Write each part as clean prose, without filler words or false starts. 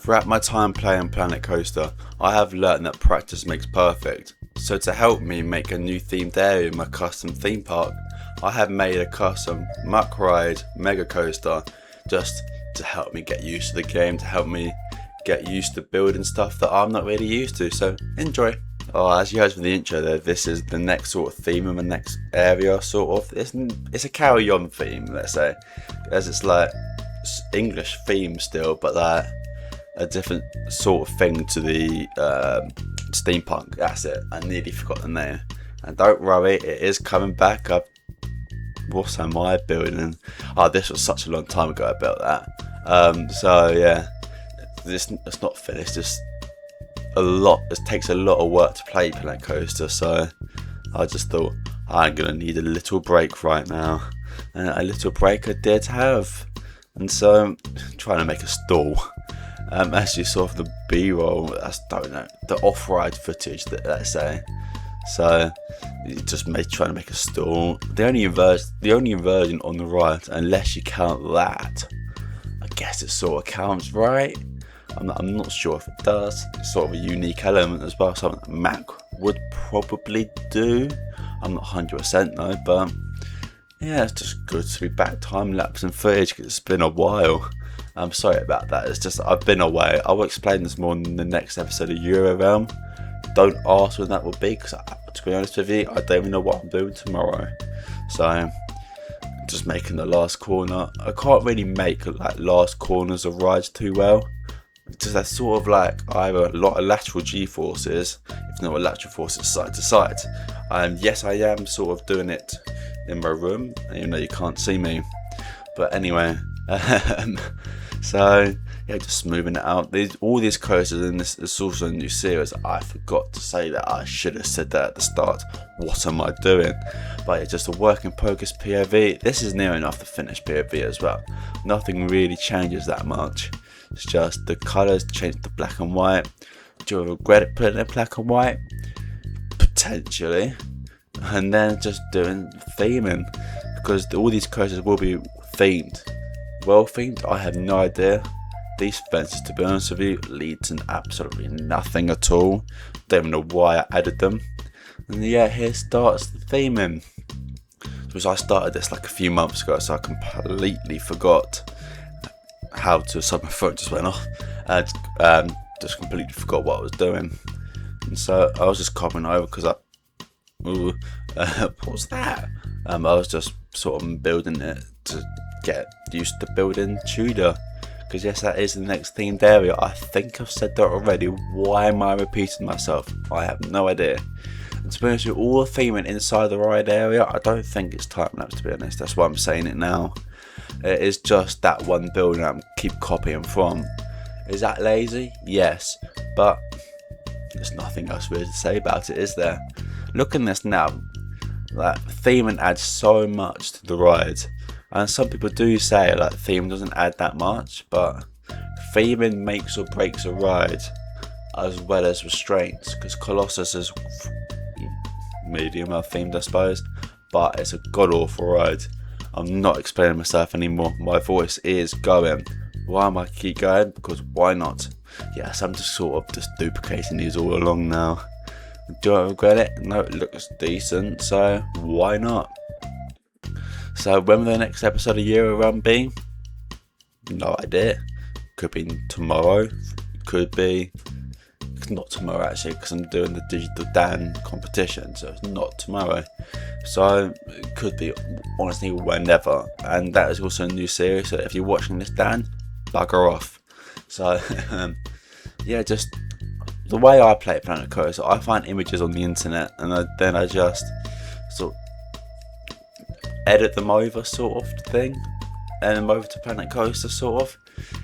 Throughout my time playing Planet Coaster, I have learned that practice makes perfect. So to help me make a new themed area in my custom theme park, I have made a custom Mack ride mega coaster just to help me get used to the game, to help me get used to building stuff that I'm not really used to, so enjoy. As you heard from the intro there, this is the next sort of theme in the next area, sort of. It's a carry on theme, let's say, as it's like English theme still, but like a different sort of thing to the steampunk. That's it. I nearly forgot the name. And don't worry, it is coming back. What am I building? This was such a long time ago I built that. So yeah, it's not finished. It takes a lot of work to play Planet Coaster. So I just thought I'm gonna need a little break right now, and a little break I did have. And so I'm trying to make a stall. As you saw from the B-roll, the off-ride footage, let's say. So just trying to make a stall. The only inversion on the ride, unless you count that, I guess it sort of counts, right? I'm not sure if it does. It's sort of a unique element as well, something that Mack would probably do. I'm not 100% though, but yeah, it's just good to be back time-lapsing footage because it's been a while. I'm sorry about that, it's just I've been away. I will explain this more in the next episode of Euro Realm. Don't ask when that will be, because to be honest with you, I don't even know what I'm doing tomorrow. So, just making the last corner. I can't really make like last corners of rides too well. Just that's sort of like I have a lot of lateral G-forces, if not a lateral forces side to side. Yes, I am sort of doing it in my room, even though you can't see me. But anyway, so yeah, just smoothing it out. All these coasters in this is also a new series. I forgot to say that. I should have said that at the start. What am I doing? But it's just a work in progress POV. This is near enough the finished POV as well. Nothing really changes that much. It's just the colours change to black and white. Do I regret it putting it black and white? Potentially. And then just doing theming, because all these coasters will be themed. Well themed, I have no idea. These fences, to be honest with you, lead to absolutely nothing at all. Don't even know why I added them. And yeah, here starts the theming. Because I started this like a few months ago, so I completely forgot how to. So my phone just went off. Just completely forgot what I was doing. And so I was just copying over because what's that? I was just sort of building it to get used to building Tudor, because yes, that is the next themed area. I think I've said that already. Why am I repeating myself? I have no idea. And to be honest with you, all the theming inside the ride area, I don't think it's time lapse, to be honest. That's why I'm saying it now. It is just that one building I keep copying from. Is that lazy? Yes, but there's nothing else really to say about it, is there? Look at this now. Like, theming adds so much to the ride, and some people do say like theme doesn't add that much, but theming makes or breaks a ride, as well as restraints, because Colossus is medium well themed, I suppose, but it's a god awful ride. I'm not explaining myself anymore. My voice is going. Why am I keep going? Because why not? Yes, I'm just sort of just duplicating these all along now. Do I regret it? No, it looks decent, so why not? So when will the next episode of Euro Run be? No idea. Could be tomorrow. Could be not tomorrow actually, because I'm doing the Digital Dan competition, so it's not tomorrow. So it could be honestly whenever, and that is also a new series. So if you're watching this, Dan, bugger off. So yeah, just the way I play Planet Coaster, I find images on the internet, and then I just sort of edit them over, sort of thing, and them over to Planet Coaster, sort of.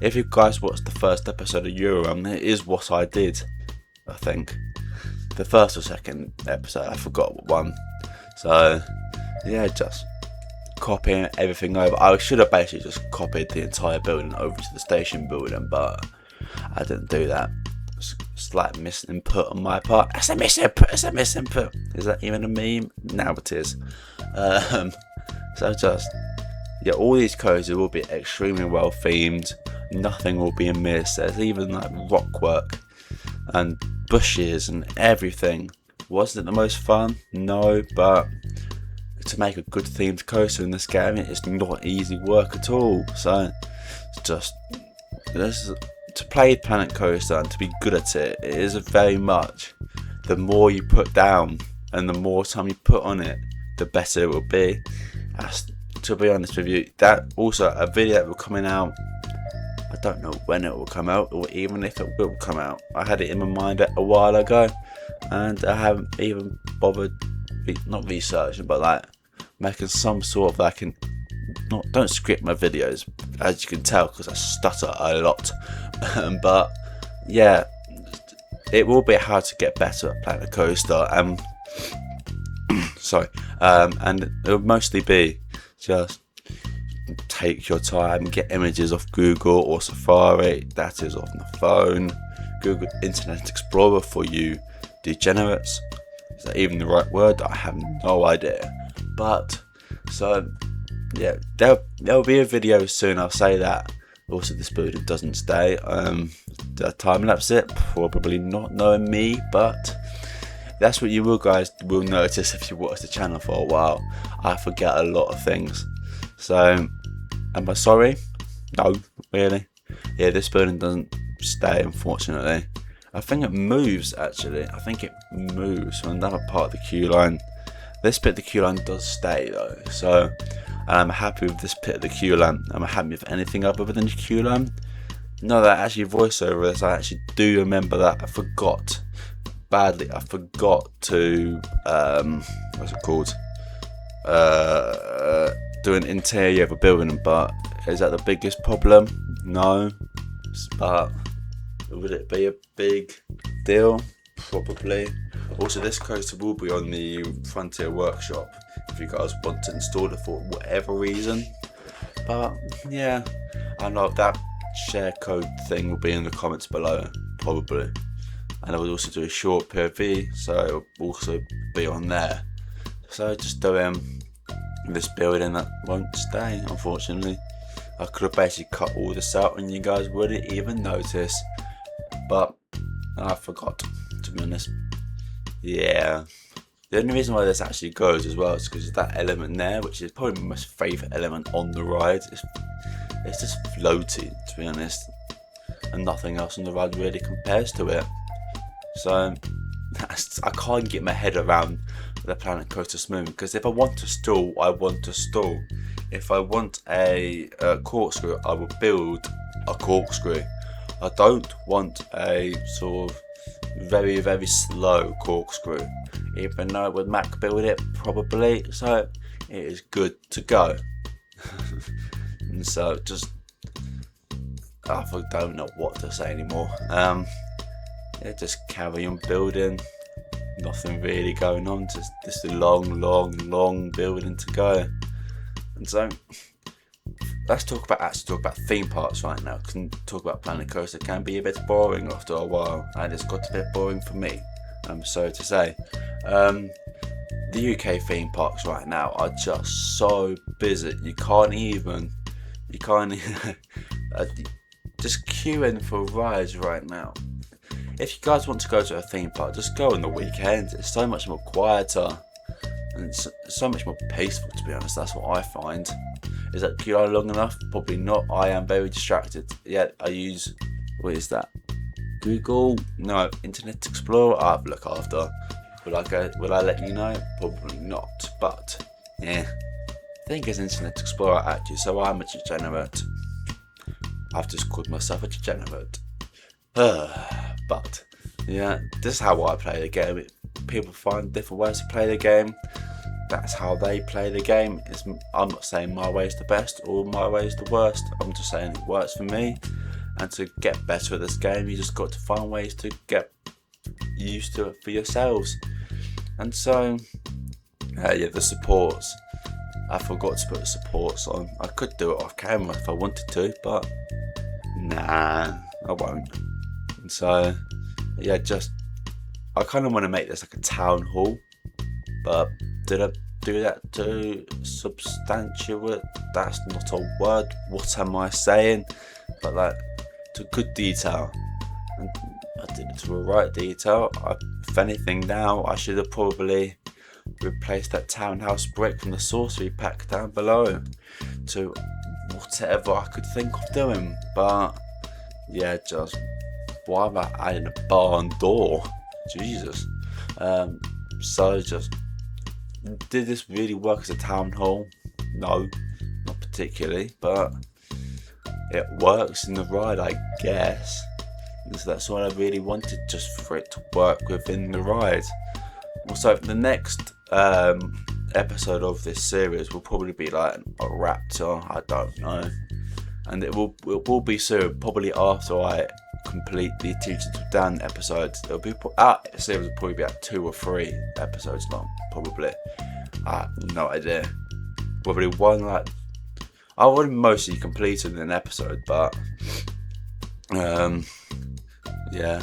If you guys watched the first episode of Euro, it is what I did. I think the first or second episode, I forgot what one. So yeah, just copying everything over. I should have basically just copied the entire building over to the station building, but I didn't do that. Slight misinput on my part. It's a misinput. Is that even a meme? Now it is. So just yeah, all these coasters will be extremely well themed. nothing will be amiss. There's even like rock work and bushes and everything. Wasn't it the most fun? No, but to make a good themed coaster in this game, it's not easy work at all. So it's just to play Planet Coaster and to be good at it, it is very much the more you put down and the more time you put on it, the better it will be. To be honest with you, that also a video that will coming out, I don't know when it will come out or even if it will come out. I had it in my mind a while ago and I haven't even bothered not researching, but like making some sort of like don't script my videos, as you can tell, because I stutter a lot. But yeah, it will be hard to get better at Planet Coaster. And it'll mostly be just take your time, get images off Google or Safari, that is off the phone, Google Internet Explorer for you degenerates. Is that even the right word? I have no idea. But so yeah, there'll be a video soon, I'll say that. Also, this building doesn't stay. Did I time lapse it? Probably not, knowing me, but that's what you guys will notice if you watch the channel for a while. I forget a lot of things. So, am I sorry? No, really. Yeah, this building doesn't stay, unfortunately. I think it moves, actually. I think it moves from another part of the queue line. This bit of the queue line does stay, though. So, I'm happy with this bit of the queue line. I'm happy with anything other than the queue line. No, that actually voiceover this, I actually do remember that. I forgot badly. I forgot to what's it called? Do an interior of a building, but is that the biggest problem? No, but would it be a big deal? Probably. Also, this coaster will be on the Frontier Workshop if you guys want to install it for whatever reason. But yeah, I know that share code thing will be in the comments below, probably. And I will also do a short POV, so it will also be on there. So just doing this building that won't stay, unfortunately. I could have basically cut all this out and you guys wouldn't even notice, but I forgot, to be honest. Yeah, the only reason why this actually goes as well is because of that element there, which is probably my most favourite element on the ride. It's just floaty, to be honest, and nothing else on the ride really compares to it. So I can't get my head around the Planet Coaster Smooth, because if I want to stall, I want to stall. If I want a corkscrew, I will build a corkscrew. I don't want a sort of very, very slow corkscrew, even though would Mack build it? Probably. So it is good to go. And so I don't know what to say anymore. Yeah, just carry on building. Nothing really going on. Just a long building to go. And so let's talk about theme parks right now. Because talk about Planet Coaster can be a bit boring after a while, and it's got a bit boring for me, I'm sorry to say. The UK theme parks right now are just so busy. You can't even just queuing for rides right now. If you guys want to go to a theme park, just go on the weekends. It's so much more quieter and it's so much more peaceful, to be honest. That's what I find. Is that queue line long enough? Probably not. I am very distracted. Yeah, I use, what is that? Google? No, Internet Explorer. I have to look after. Will I let you know? Probably not. But yeah, I think it's Internet Explorer actually. So I'm a degenerate. I've just called myself a degenerate. But yeah, this is how I play the game. People find different ways to play the game. That's how they play the game. I'm not saying my way is the best or my way is the worst. I'm just saying it works for me. And to get better at this game, you just got to find ways to get used to it for yourselves. And so, yeah, the supports. I forgot to put the supports on. I could do it off camera if I wanted to, but nah, I won't. And so, yeah, I kind of want to make this like a town hall, but did I do that to substantiate? That's not a word. What am I saying? but like to good detail. And I did it to the right detail. If anything now, I should have probably replaced that townhouse brick from the sorcery pack down below to whatever I could think of doing. But yeah, just why am I adding a barn door? Jesus. So just, did this really work as a town hall? No, not particularly, but it works in the ride, I guess. So that's what I really wanted, just for it to work within the ride. Also, the next episode of this series will probably be like a raptor, I don't know. And it will be soon, probably after I complete the Teachers of Dan episodes. It'll be series will probably be like 2 or 3 episodes long, probably. I have no idea. Probably one like I would mostly completed an episode, but yeah,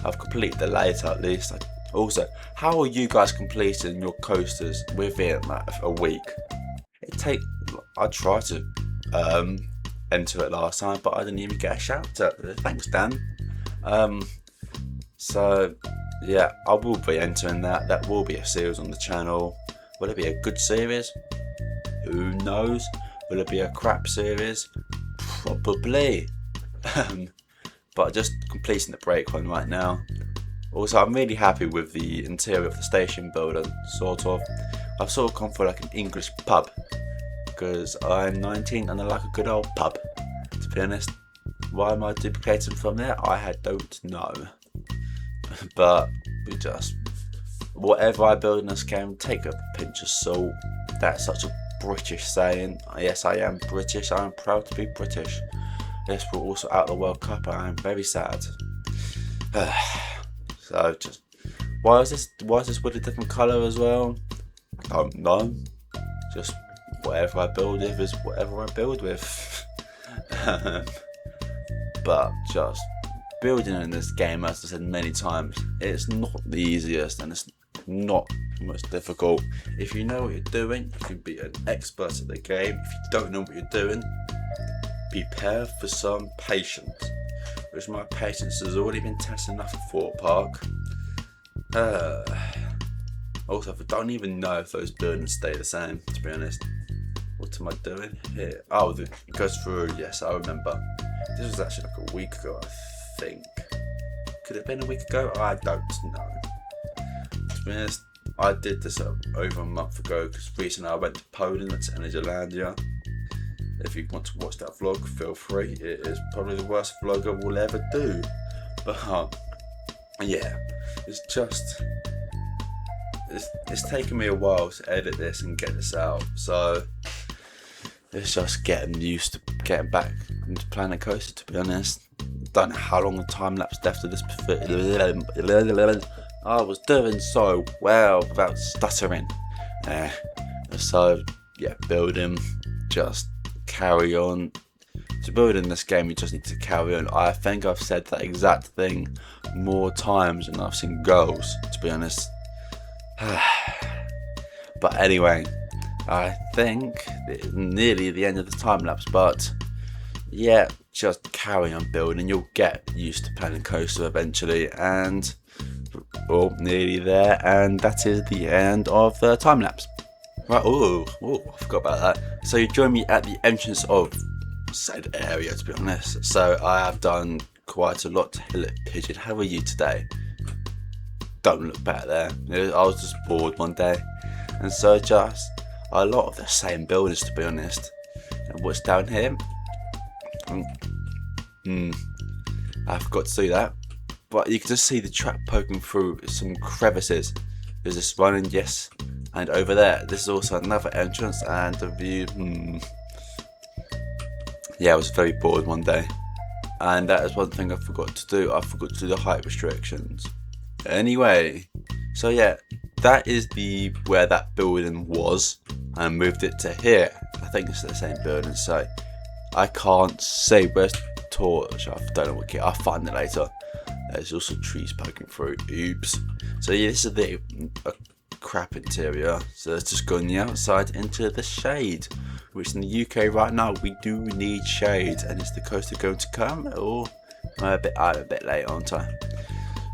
I've completed the later at least. Also, how are you guys completing your coasters within like a week? I tried to enter it last time, but I didn't even get a shout out. Thanks, Dan. So yeah, I will be entering that. That will be a series on the channel. Will it be a good series? Who knows? Will it be a crap series? Probably. But just completing the brake one right now. Also, I'm really happy with the interior of the station building, sort of. I've sort of gone for like an English pub, because I'm 19 and I like a good old pub, to be honest. Why am I duplicating from there? I don't know. But we just, whatever I build in this game, take a pinch of salt. That's such a British saying. Yes, I am British. I am proud to be British. Yes, we're also out of the World Cup. I am very sad. So just, why is this with a different colour as well? I don't know. Just whatever I build with is whatever I build with. But just building in this game, as I said many times, it's not the easiest and it's not the most difficult. If you know what you're doing, you can be an expert at the game. If you don't know what you're doing, prepare for some patience, which my patience has already been tested enough at Fort Park. Also, I don't even know if those buildings stay the same, to be honest. What am I doing here? Oh, it goes through, yes, I remember. This was actually like a week ago, I think. Could it have been a week ago? I don't know. To be honest, I did this over a month ago, because recently I went to Poland, to Energylandia. If you want to watch that vlog, feel free. It is probably the worst vlog I will ever do. But yeah, it's just, it's taken me a while to edit this and get this out. So it's just getting used to getting back into Planet Coaster, to be honest. Don't know how long the time lapse left of this. I was doing so well without stuttering. So yeah, building, just carry on. To build in this game, you just need to carry on. I think I've said that exact thing more times than I've seen girls, to be honest. But anyway, I think it's nearly the end of the time lapse, but yeah, just carry on building. You'll get used to Planet Coaster eventually, and well, nearly there, and that is the end of the time lapse. Right, oh, I forgot about that. So you join me at the entrance of said area, to be honest. So I have done quite a lot. Hello, Pigeon, how are you today? Don't look back there. I was just bored one day, and so just a lot of the same buildings, to be honest. And what's down here? I forgot to do that, but you can just see the track poking through some crevices. There's this running, yes, and over there, this is also another entrance, and the view. Yeah, I was very bored one day, and that is one thing I forgot to do. I forgot to do the height restrictions. Anyway, so yeah, that is where that building was. I moved it to here. I think it's the same building, so I can't say where's the torch. I don't know what kit. I'll find it later. There's also trees poking through. Oops. So yeah, this is crap interior, so let's just go on the outside into the shade, which in the UK right now we do need shade. And is the coaster going to come, or I'm a bit late, aren't I?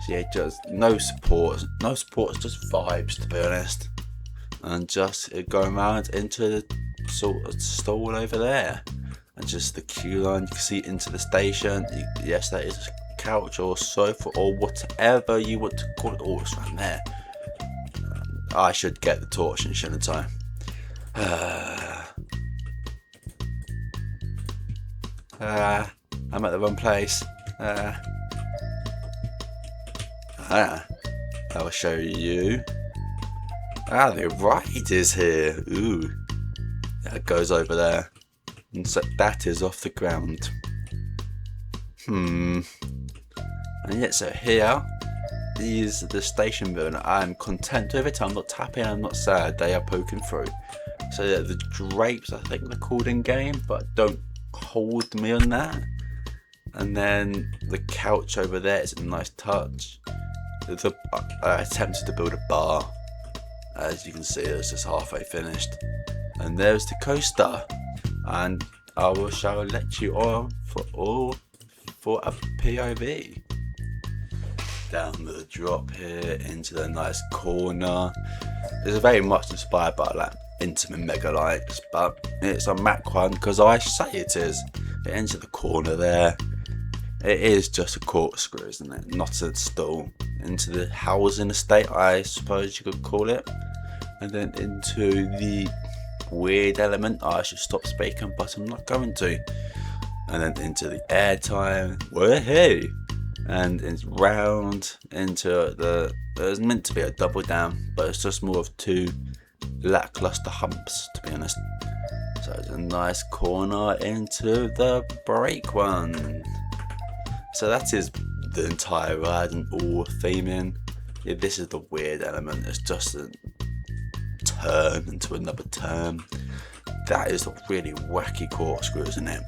So yeah, just no support, just vibes, to be honest. And just going around into the sort of stall over there, and just the queue line. You can see into the station. Yes, that is a couch or sofa or whatever you want to call it. Oh, it's right there. I should get the torch, shouldn't I? I'm at the wrong place. I will show you. The ride is here. Ooh, that goes over there, and so that is off the ground. And yet, so here is the station building. I'm content with it. I'm not happy. I'm not sad. They are poking through. So yeah, the drapes, I think they're called in game, but don't hold me on that. And then the couch over there is a nice touch. I attempted to build a bar. As you can see, it's just halfway finished. And there's the coaster. And I shall let you on for a POV. Down the drop here into the nice corner. It's very much inspired by like intimate mega lights, but it's a Mack one because I say it is. It ends at the corner there. It is just a corkscrew, isn't it? Not a stall. Into the housing estate, I suppose you could call it. And then into the weird element. I should stop speaking, but I'm not going to. And then into the airtime. Woohoo! And it's round into there's meant to be a double down, but it's just more of two lackluster humps, to be honest. So it's a nice corner into the brake one. So that is the entire ride and all theming. Yeah, this is the weird element. It's just a turn into another turn. That is a really wacky corkscrew, isn't it?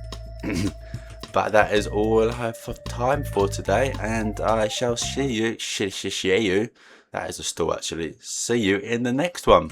But that is all I have for time for today, and I shall see you. That is a stall, actually. See you in the next one.